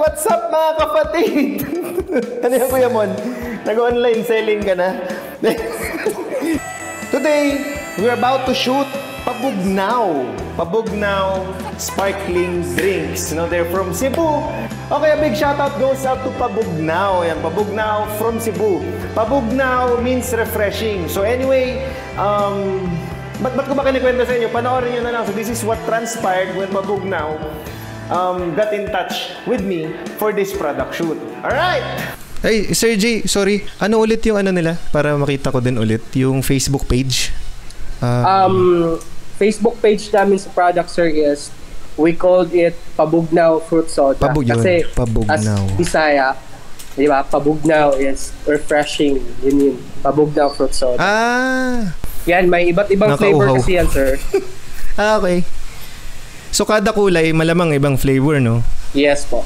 What's up mga kapatid? Ano yan Kuya Mon? Nag-online selling ka na? Today, we're about to shoot Pabugnaw. Pabugnaw sparkling drinks. You know, they're from Cebu. Okay, a big shoutout goes out to Pabugnaw. Yan, Pabugnaw from Cebu. Pabugnaw means refreshing. So anyway, ba't ko ba kinikwento sa inyo? Panoorin nyo na lang. So this is what transpired when Pabugnaw got in touch with me for this product shoot. Alright! Hey, Sir J, sorry. Ano ulit yung ano nila? Para makita ko din ulit. Yung Facebook page. Facebook page namin sa product, sir, is we called it Pabugnaw Fruit Soda. Kasi Pabugnaw. As Bisaya, di ba? Pabugnaw is refreshing. Yun. Pabugnaw Fruit Soda. Ah! Yan, may iba't ibang flavor kasi yan, sir. Okay. So, kada kulay, malamang ibang flavor, no? Yes po.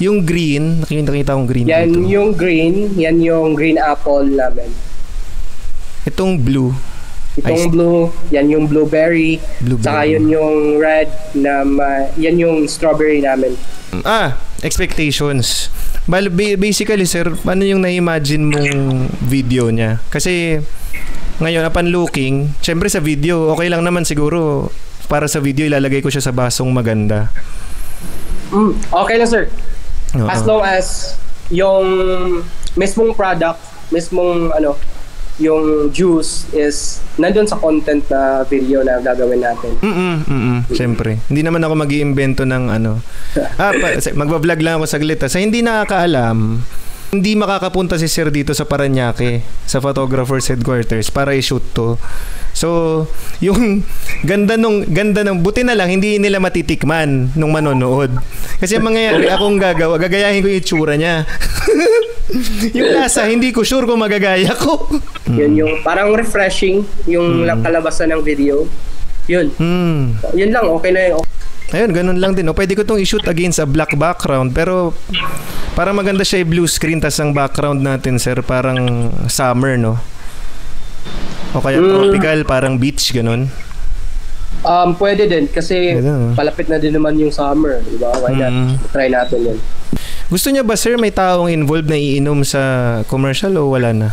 Yung green, nakikita kong green yan dito. Yung green, yan yung green apple namin. Itong blue. Itong blue, yan yung blueberry. Saka yun yung red, yan yung strawberry namin. Expectations. Basically, sir, ano yung na-imagine mong video niya? Kasi, ngayon, upon looking, syempre sa video, okay lang naman siguro. Para sa video, ilalagay ko siya sa basong maganda. Okay lang, sir. As long as yung mismong product, mismong yung juice is nandun sa content na video na gagawin natin. Siyempre. Hindi naman ako mag-iimbento ng magbablog lang ako saglit. Sa hindi nakakaalam, hindi makakapunta si Sir dito sa Parañaque, sa photographer's headquarters para i-shoot to. So, yung ganda nung buti na lang hindi nila matitikman nung manonood. Kasi ang mangyayari akong gagayahin ko yung itsura niya. Yung lasa, hindi ko sure kung magagaya ko. Yun yung parang refreshing yung kalabasan ng video. Yun. Yun lang, okay na yun. Ayun, ganun lang din. Pwede ko itong i-shoot against a black background, pero parang maganda siya blue screen, tas ang background natin, sir, parang summer, no? O kaya tropical, parang beach, ganun. Pwede din, kasi palapit na din naman yung summer, di ba? Why not? Try natin yun. Gusto niya ba, sir, may taong involved na iinom sa commercial o wala na?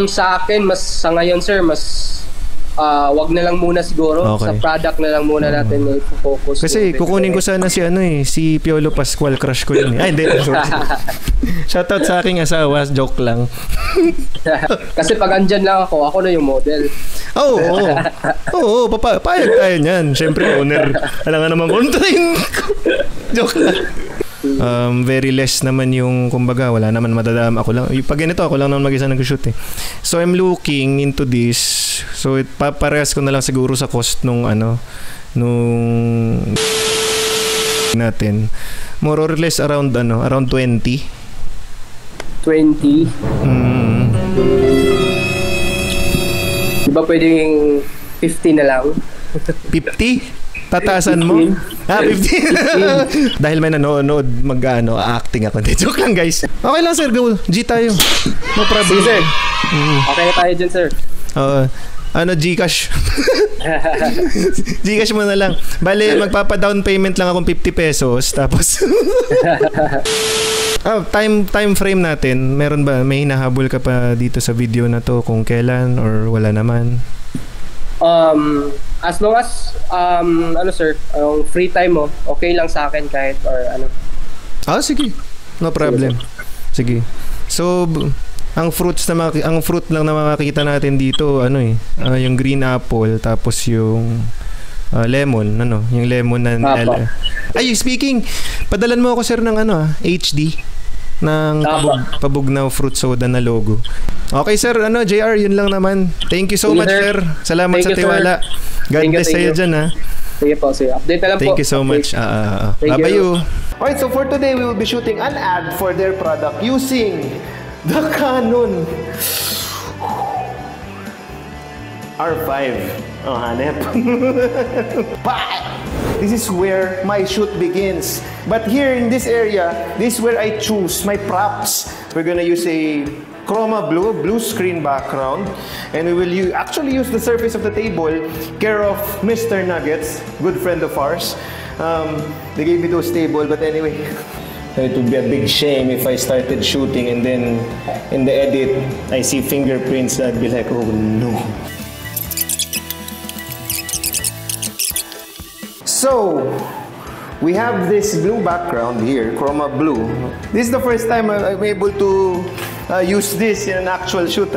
Sa akin, sa ngayon, sir, wag na lang muna siguro. Okay. Sa product na lang muna natin i-focus. Kasi kukunin ko sana si Piolo Pascual, crush ko yun. Ay, hindi. Shoutout sa aking asawa, joke lang. Kasi pag andyan lang ako na yung model. Oo, papayag tayo niyan. Siyempre, owner. Alam nga naman kontrain ko. Joke lang. Very less naman yung kumbaga, wala naman madadama ako lang. Pag ganito, ako lang naman mag-isa nag-shoot eh. So I'm looking into this. So parehas ko na lang siguro sa cost nung natin. More or less around 20. 20? Di ba pwedeng 50 na lang? 50? Tataasan mo? 50. Dahil may nanonood acting ako. Joke lang, guys. Okay lang, sir. Go. G tayo. No problem. Sige, sir. Okay na tayo dyan, sir. Gcash. Gcash mo na lang. Bale, magpapa-down payment lang akong 50 pesos. Tapos time frame natin. Meron ba? May hinahabol ka pa dito sa video na to kung kailan or wala naman? As long as sir, free time mo, okay lang sa akin kahit or sige. No problem. Sige. So, ang fruit lang na makikita natin dito, yung green apple, tapos yung lemon, yung lemon na speaking, padalan mo ako, sir, ng HD ng Pabugnaw Fruit Soda na logo. Okay, sir, JR, yun lang naman. Thank you so much, sir. Salamat sa tiwala. God bless sa'yo dyan, ha. Sige po, sige. Update na lang po. Thank you so much. Bye-bye. Alright, so for today, we will be shooting an ad for their product using the Canon R5. Hanep. This is where my shoot begins. But here in this area, this is where I choose my props. We're gonna use a chroma blue screen background, and we will actually use the surface of the table, care of Mr. Nuggets, good friend of ours. They gave me those table, but anyway. It would be a big shame if I started shooting and then in the edit, I see fingerprints. I'd be like, oh no. So, we have this blue background here, chroma blue. This is the first time I'm able to use this in an actual shoot.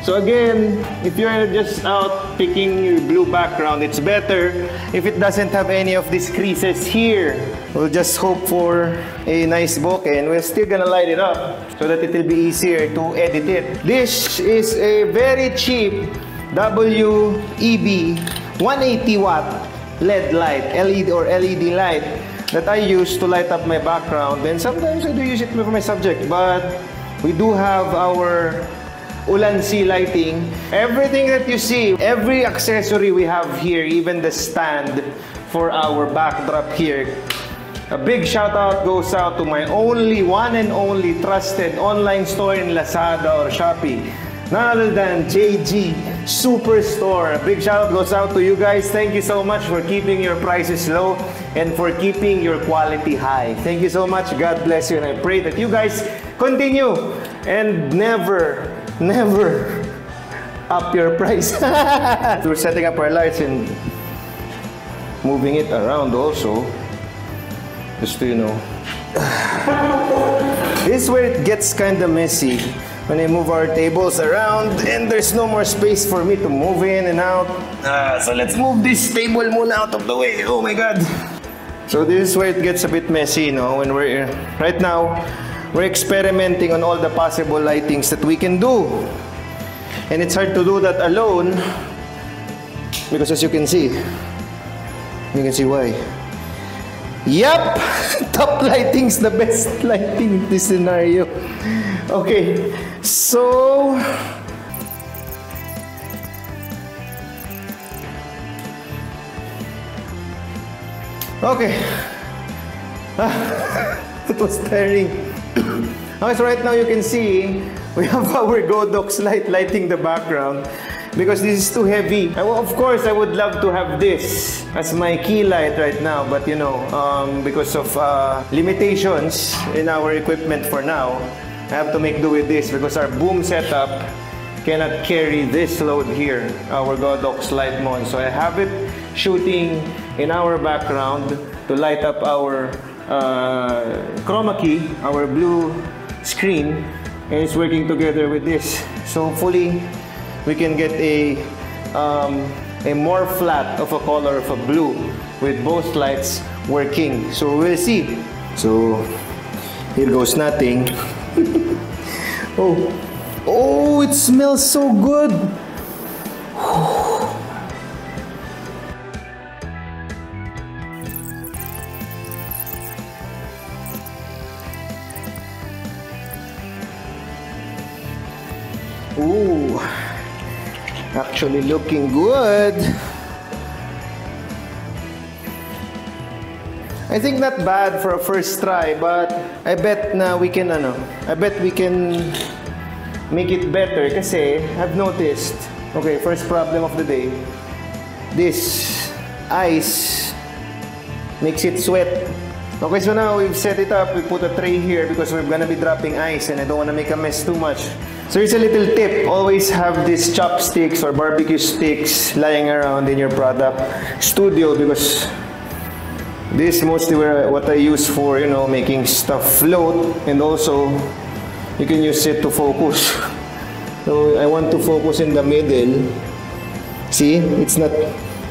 So again, if you're just out picking your blue background, it's better if it doesn't have any of these creases here. We'll just hope for a nice bokeh, and we're still gonna light it up so that it will be easier to edit it. This is a very cheap WEB 180 watt LED light, LED light that I use to light up my background. And sometimes I do use it for my subject, but we do have our Ulanzi lighting. Everything that you see, every accessory we have here, even the stand for our backdrop here. A big shout out goes out to my one and only trusted online store in Lazada or Shopee. None other than JG Superstore. A big shout out goes out to you guys. Thank you so much for keeping your prices low and for keeping your quality high. Thank you so much. God bless you, and I pray that you guys continue and never up your price. We're setting up our lights and moving it around also, just to, you know. This is where it gets kind of messy when I move our tables around and there's no more space for me to move in and out. So let's move this table muna out of the way. Oh my god. So this is where it gets a bit messy, you know, when we're right now we're experimenting on all the possible lightings that we can do. And it's hard to do that alone because as you can see why. Yup! Top lighting's the best lighting in this scenario. Okay, so okay. It was tiring. Okay, so right now you can see we have our Godox light lighting the background because this is too heavy. Of course, I would love to have this as my key light right now, but you know, because of limitations in our equipment for now, I have to make do with this because our boom setup cannot carry this load here, our Godox light mon. So I have it shooting in our background to light up our chroma key, our blue screen, and it's working together with this. So hopefully we can get a more flat of a color of a blue with both lights working. So we'll see. So here goes nothing. Oh, it smells so good. Ooh, actually looking good. I think not bad for a first try, but I bet we can make it better kasi I've noticed. Okay, first problem of the day. This ice makes it sweat. Okay, so now we've set it up. We put a tray here because we're gonna be dropping ice and I don't wanna make a mess too much. So here's a little tip. Always have these chopsticks or barbecue sticks lying around in your product studio because this is mostly what I use for, you know, making stuff float, and also you can use it to focus. So I want to focus in the middle. See, it's not,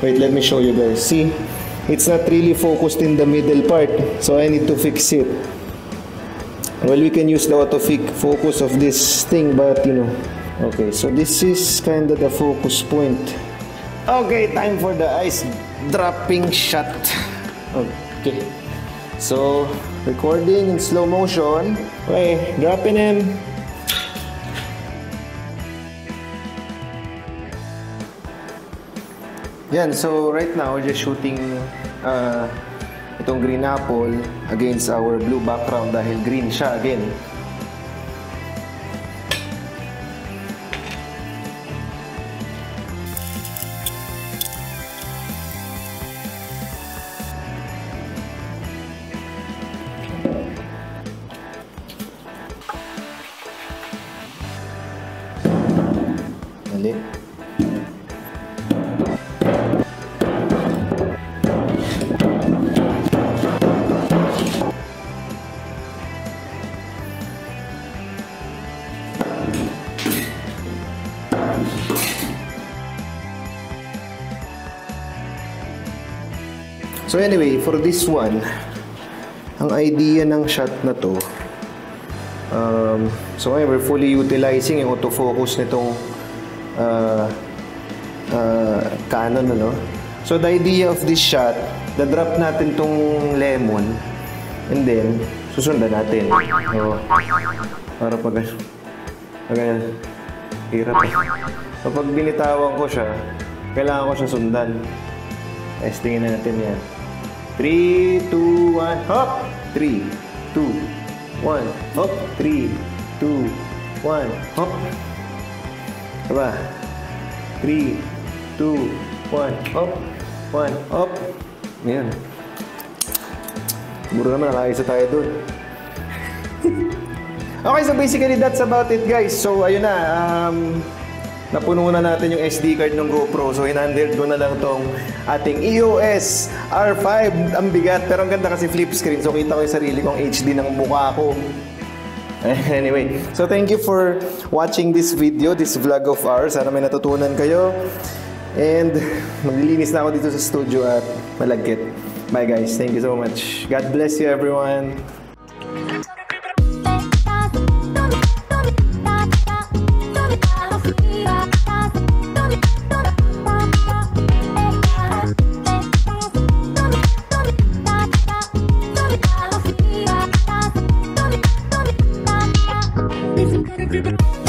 wait, let me show you guys. See, it's not really focused in the middle part, so I need to fix it. Well, we can use the autofocus of this thing, but you know. Okay, so this is kind of the focus point. Okay, time for the ice dropping shot. Okay, so recording in slow motion. Okay, dropping him. Yan, so right now we're just shooting itong green apple against our blue background dahil green siya again. mali. So anyway, for this one, ang idea ng shot na to, so ngayon we're fully utilizing yung autofocus nitong Canon, ano? So the idea of this shot, drop natin tong lemon, and then susundan natin. So, para pag hirap eh. So pag binitawan ko siya, kailangan ko siya sundan. Testingin natin yan. 3, 2, 1, hop! 3, 2, 1, hop! 3, 2, 1, hop! Diba? 3, 2, 1, hop! 1, hop! Ayan. Siguro naman nakaisa tayo dun. Okay, so basically that's about it, guys. So ayun na, napuno na natin yung SD card ng GoPro. So, in-handheld ko na lang tong ating EOS R5. Ang bigat, pero ang ganda kasi flip screen. So, kita ko yung sarili kong HD ng mukha ko. Anyway, so thank you for watching this video, this vlog of ours. Sana may natutunan kayo. And maglilinis na ako dito sa studio at malagkit. Bye guys, thank you so much. God bless you everyone. Everybody